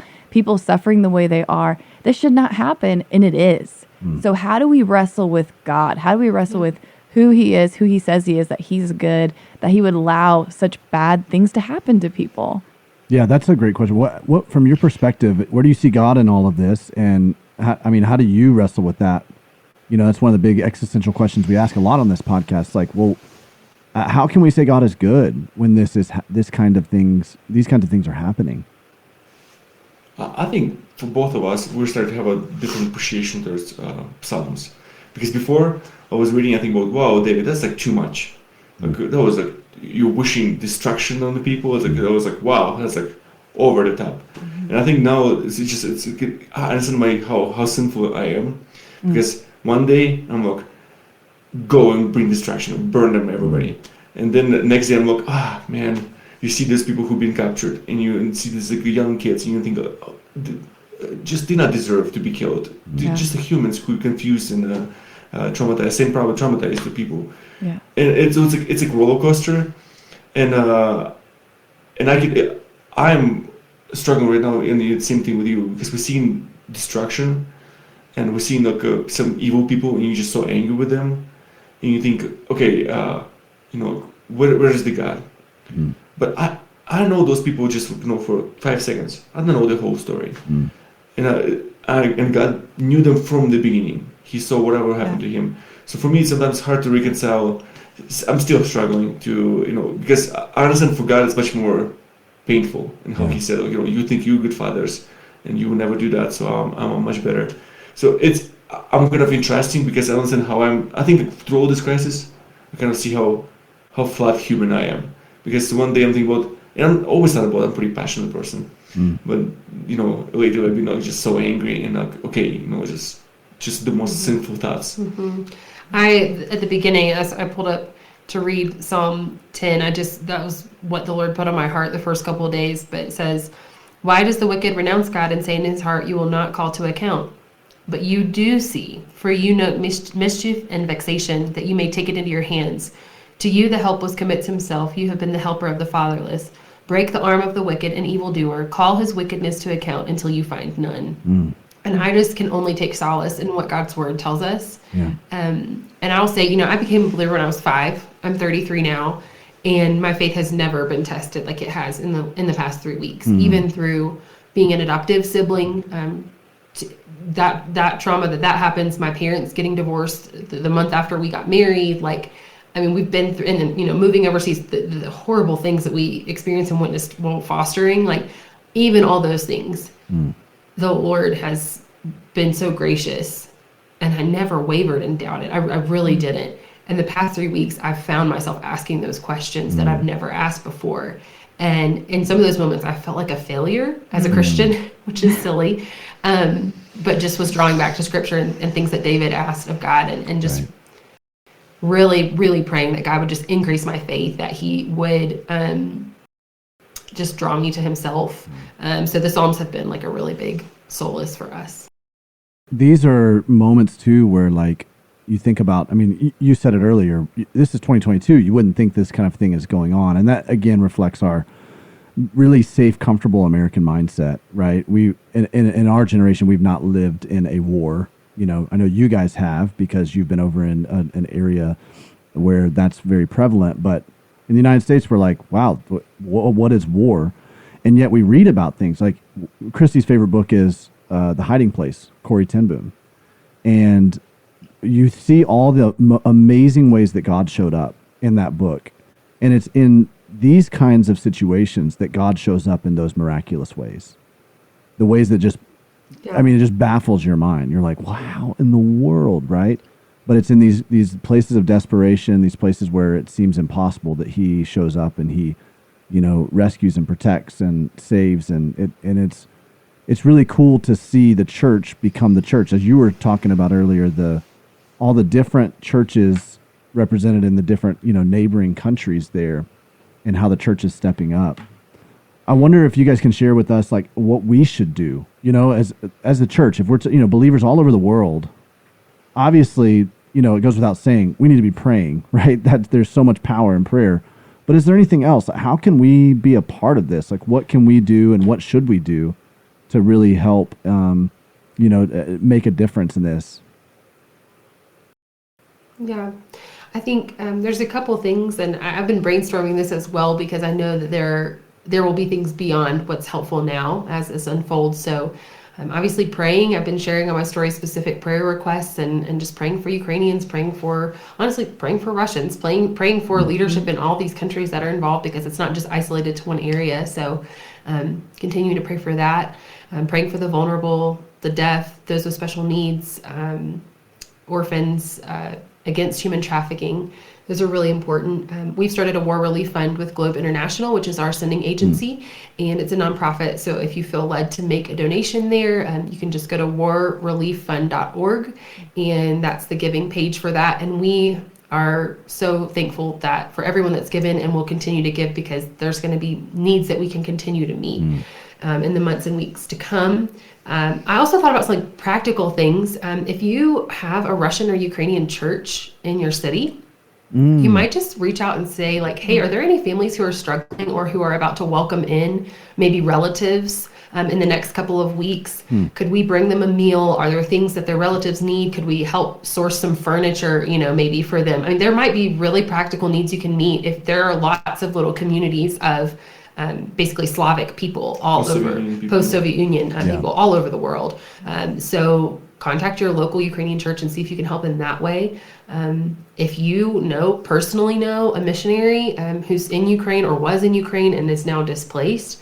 suffering the way they are. This should not happen, and it is. So how do we wrestle with God? How do we wrestle with who he is, who he says he is, that he's good, that he would allow such bad things to happen to people? Yeah, that's a great question. What from your perspective, where do you see God in all of this? And how do you wrestle with that? You know, that's one of the big existential questions we ask a lot on this podcast. Like, well, how can we say God is good when these kinds of things are happening? I think for both of us, we're starting to have a different appreciation towards Psalms. Because before, I was reading, I think about, wow, David, that's like too much. Like, that was like, you're wishing destruction on the people. It's like, that was like, wow, that's like over the top. And I think now I understand how sinful I am. Because one day I'm like, go and bring destruction, burn them, everybody. And then the next day I'm like, man, you see these people who've been captured, and you see these like young kids, and you think, just did not deserve to be killed. Yeah. Just the humans who are confused and traumatized. Same problem traumatized the people. Yeah. And it's like roller coaster, and I'm struggling right now in the same thing with you, because we're seeing destruction, and we're seeing like some evil people, and you're just so angry with them, and you think, okay, where is the God? But I know those people just for 5 seconds. I don't know the whole story. And God knew them from the beginning. He saw whatever happened to him. So for me, it's sometimes hard to reconcile. I'm still struggling to, because I understand for God it's much more painful, and how he said, you think you're good fathers, and you will never do that. So I'm much better. So I'm kind of interesting, because I understand I think through all this crisis, I kind of see how flat human I am. Because one day I'm thinking about, and I'm always thought about, I'm a pretty passionate person, but lately I've been just so angry, and like, okay, just the most sinful thoughts. At the beginning, as I pulled up to read Psalm 10, that was what the Lord put on my heart the first couple of days. But it says, "Why does the wicked renounce God and say in his heart, you will not call to account? But you do see, for you know mischief and vexation, that you may take it into your hands. To you the helpless commits himself. You have been the helper of the fatherless. Break the arm of the wicked and evildoer. Call his wickedness to account until you find none." And I just can only take solace in what God's word tells us. Yeah. And I'll say, I became a believer when I was 5. I'm 33 now, and my faith has never been tested like it has in the past 3 weeks. Even through being an adoptive sibling, that trauma that happens, my parents getting divorced the month after we got married, we've been through, and then, moving overseas, the horrible things that we experienced and witnessed while fostering, even all those things, the Lord has been so gracious, and I never wavered and doubted. I really didn't. And the past 3 weeks, I've found myself asking those questions that I've never asked before. And in some of those moments, I felt like a failure as a Christian, which is silly, but just was drawing back to scripture and things that David asked of God, and just really, really praying that God would just increase my faith, that he would just draw me to himself. So the Psalms have been a really big solace for us. These are moments too where you think about, you said it earlier, this is 2022. You wouldn't think this kind of thing is going on. And that again reflects our really safe, comfortable American mindset, right? In our generation, we've not lived in a war. I know you guys have, because you've been over in an area where that's very prevalent. But in the United States, we're like, wow, what is war? And yet we read about things like Kristi's favorite book is The Hiding Place, Corrie ten Boom. And you see all the amazing ways that God showed up in that book. And it's in these kinds of situations that God shows up in those miraculous ways. The ways that just, it just baffles your mind. You're like, wow, in the world, right? But it's in these places of desperation, these places where it seems impossible, that he shows up and he, rescues and protects and saves. And it's really cool to see the church become the church. As you were talking about earlier, all the different churches represented in the different, neighboring countries there, and how the church is stepping up. I wonder if you guys can share with us, like, what we should do, as a church, if we're, believers all over the world. Obviously, it goes without saying, we need to be praying, right? That there's so much power in prayer. But is there anything else? How can we be a part of this? Like, what can we do and what should we do to really help, make a difference in this? Yeah, I think there's a couple things, and I've been brainstorming this as well, because I know that there will be things beyond what's helpful now as this unfolds. So obviously praying, I've been sharing on my story specific prayer requests, and just praying for Ukrainians, praying for Russians, praying for leadership in all these countries that are involved, because it's not just isolated to one area. So continuing to pray for that, praying for the vulnerable, the deaf, those with special needs, orphans, against human trafficking. Those are really important. We've started a war relief fund with Globe International, which is our sending agency, and it's a nonprofit. So if you feel led to make a donation there, you can just go to warrelieffund.org, and that's the giving page for that. And we are so thankful that for everyone that's given and will continue to give, because there's going to be needs that we can continue to meet in the months and weeks to come. I also thought about some practical things. If you have a Russian or Ukrainian church in your city, you might just reach out and say, hey, are there any families who are struggling or who are about to welcome in maybe relatives in the next couple of weeks? Could we bring them a meal? Are there things that their relatives need? Could we help source some furniture, maybe for them? I mean, there might be really practical needs you can meet if there are lots of little communities of basically Slavic people all over, post-Soviet Union people all over the world. So contact your local Ukrainian church and see if you can help in that way. If you personally know a missionary who's in Ukraine or was in Ukraine and is now displaced,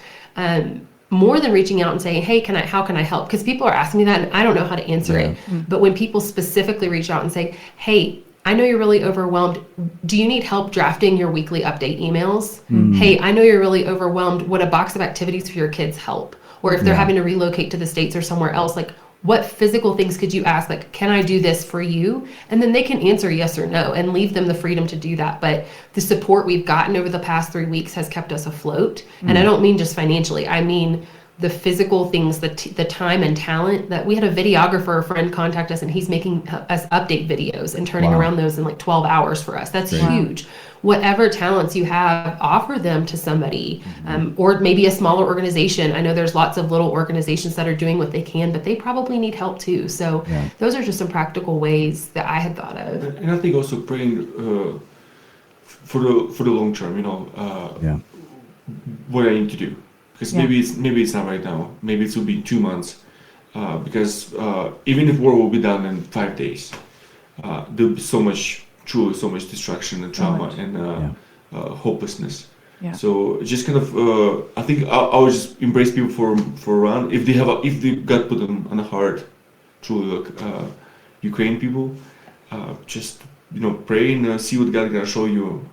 more than reaching out and saying, hey, how can I help? Because people are asking me that and I don't know how to answer it. But when people specifically reach out and say, hey, I know you're really overwhelmed. Do you need help drafting your weekly update emails? Hey, I know you're really overwhelmed. Would a box of activities for your kids help? Or if they're having to relocate to the States or somewhere else, what physical things could you ask? Can I do this for you? And then they can answer yes or no and leave them the freedom to do that. But the support we've gotten over the past 3 weeks has kept us afloat. And I don't mean just financially. I mean the physical things, the time and talent. That we had a videographer, a friend, contact us, and he's making us update videos and turning around those in 12 hours for us. That's huge. Whatever talents you have, offer them to somebody, or maybe a smaller organization. I know there's lots of little organizations that are doing what they can, but they probably need help too. So those are just some practical ways that I had thought of. And I think also praying for the long term, what I need to do. Because maybe it's not right now. Maybe it will be 2 months. Because even if war will be done in 5 days, there'll be so much destruction and trauma and hopelessness. Yeah. So just kind of, I think I would just embrace people for a run if they got put on the heart through Ukrainian people. Just pray and see what God gonna show you.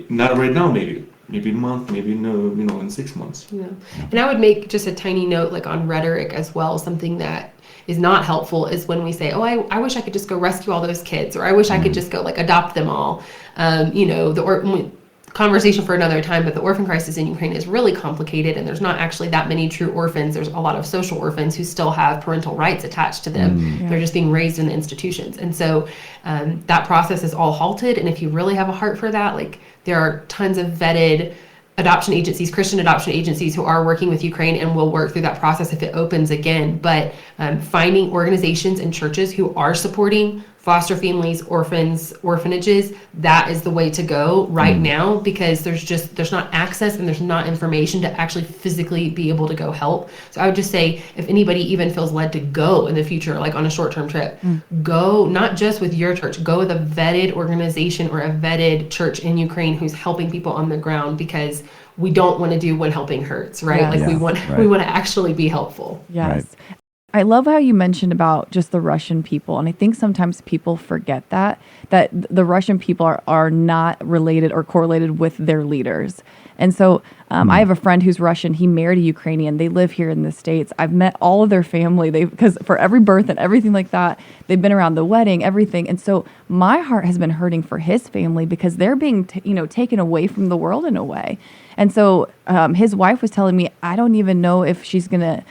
Not right now, maybe in a month, maybe in 6 months. Yeah. And I would make just a tiny note on rhetoric as well. Something that is not helpful is when we say, oh, I wish I could just go rescue all those kids, or I wish I could just go adopt them all. The conversation for another time, but the orphan crisis in Ukraine is really complicated, and there's not actually that many true orphans. There's a lot of social orphans who still have parental rights attached to them. They're just being raised in the institutions. And so that process is all halted. And if you really have a heart for that, there are tons of vetted adoption agencies, Christian adoption agencies who are working with Ukraine and will work through that process if it opens again. But finding organizations and churches who are supporting foster families, orphans, orphanages, that is the way to go right now, because there's not access and there's not information to actually physically be able to go help. So I would just say, if anybody even feels led to go in the future, like on a short-term trip, go not just with your church, go with a vetted organization or a vetted church in Ukraine who's helping people on the ground, because we don't want to do when helping hurts, right? Yes. Like we want to actually be helpful. Yes. Right. I love how you mentioned about just the Russian people. And I think sometimes people forget that the Russian people are not related or correlated with their leaders. And so I have a friend who's Russian. He married a Ukrainian. They live here in the States. I've met all of their family. Because for every birth and everything like that, they've been around the wedding, everything. And so my heart has been hurting for his family, because they're being taken away from the world in a way. And so his wife was telling me, I don't even know if she's going to,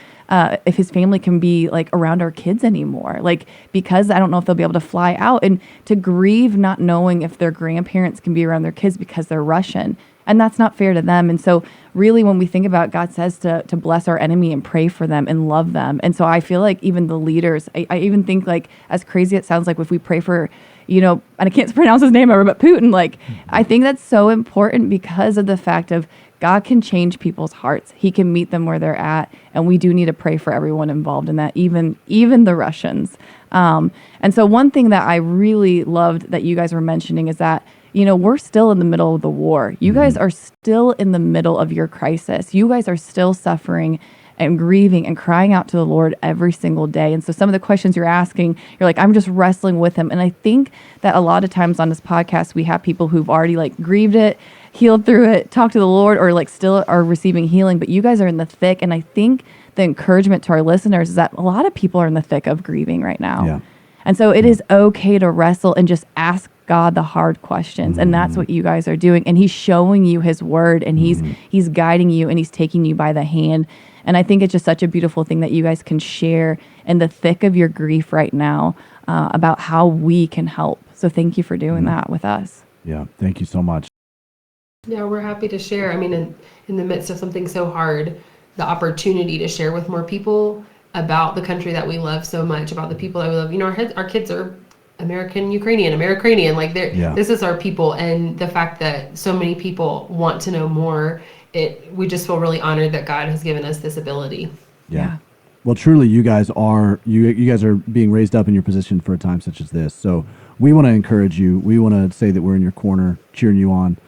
if his family can be like around our kids anymore, like, because I don't know if they'll be able to fly out, and to grieve not knowing if their grandparents can be around their kids because they're Russian. And that's not fair to them. And so really, when we think about, God says to bless our enemy and pray for them and love them. And so I feel like even the leaders, I even think, like, as crazy it sounds, like if we pray for, and I can't pronounce his name ever, but Putin, like, I think that's so important because of the fact of God can change people's hearts. He can meet them where they're at. And we do need to pray for everyone involved in that, even the Russians. And so one thing that I really loved that you guys were mentioning is that, we're still in the middle of the war. You guys are still in the middle of your crisis. You guys are still suffering and grieving and crying out to the Lord every single day. And so some of the questions you're asking, you're like, I'm just wrestling with him. And I think that a lot of times on this podcast, we have people who've already like grieved it, healed through it, talked to the Lord, or like still are receiving healing. But you guys are in the thick. And I think the encouragement to our listeners is that a lot of people are in the thick of grieving right now. Yeah. And so it is okay to wrestle and just ask God the hard questions. And that's what you guys are doing. And he's showing you his word, and he's guiding you, and he's taking you by the hand. And I think it's just such a beautiful thing that you guys can share in the thick of your grief right now about how we can help. So thank you for doing that with us. Yeah. Thank you so much. Yeah, we're happy to share. I mean, in the midst of something so hard, the opportunity to share with more people about the country that we love so much, about the people that we love. Our kids are Ukrainian. Like this is our people, and the fact that so many people want to know more, we just feel really honored that God has given us this ability. Yeah. Well, truly, you guys are being raised up in your position for a time such as this. So we want to encourage you. We want to say that we're in your corner, cheering you on.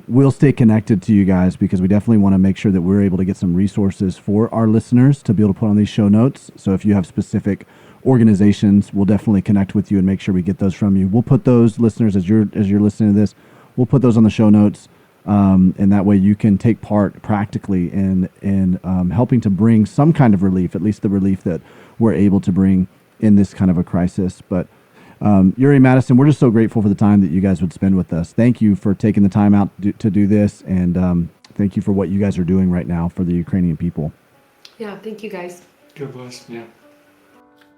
We'll stay connected to you guys, because we definitely want to make sure that we're able to get some resources for our listeners to be able to put on these show notes. So if you have specific organizations, we'll definitely connect with you and make sure we get those from you. We'll put those, listeners, as you're listening to this, we'll put those on the show notes. And that way you can take part practically in helping to bring some kind of relief, at least the relief that we're able to bring in this kind of a crisis. But Yuriy, Madison, we're just so grateful for the time that you guys would spend with us. Thank you for taking the time out to do this, and thank you for what you guys are doing right now for the Ukrainian people. Yeah, thank you guys. God bless. Yeah.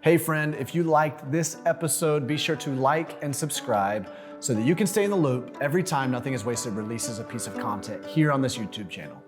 Hey friend, if you liked this episode, be sure to like and subscribe so that you can stay in the loop every time Nothing is Wasted releases a piece of content here on this YouTube channel.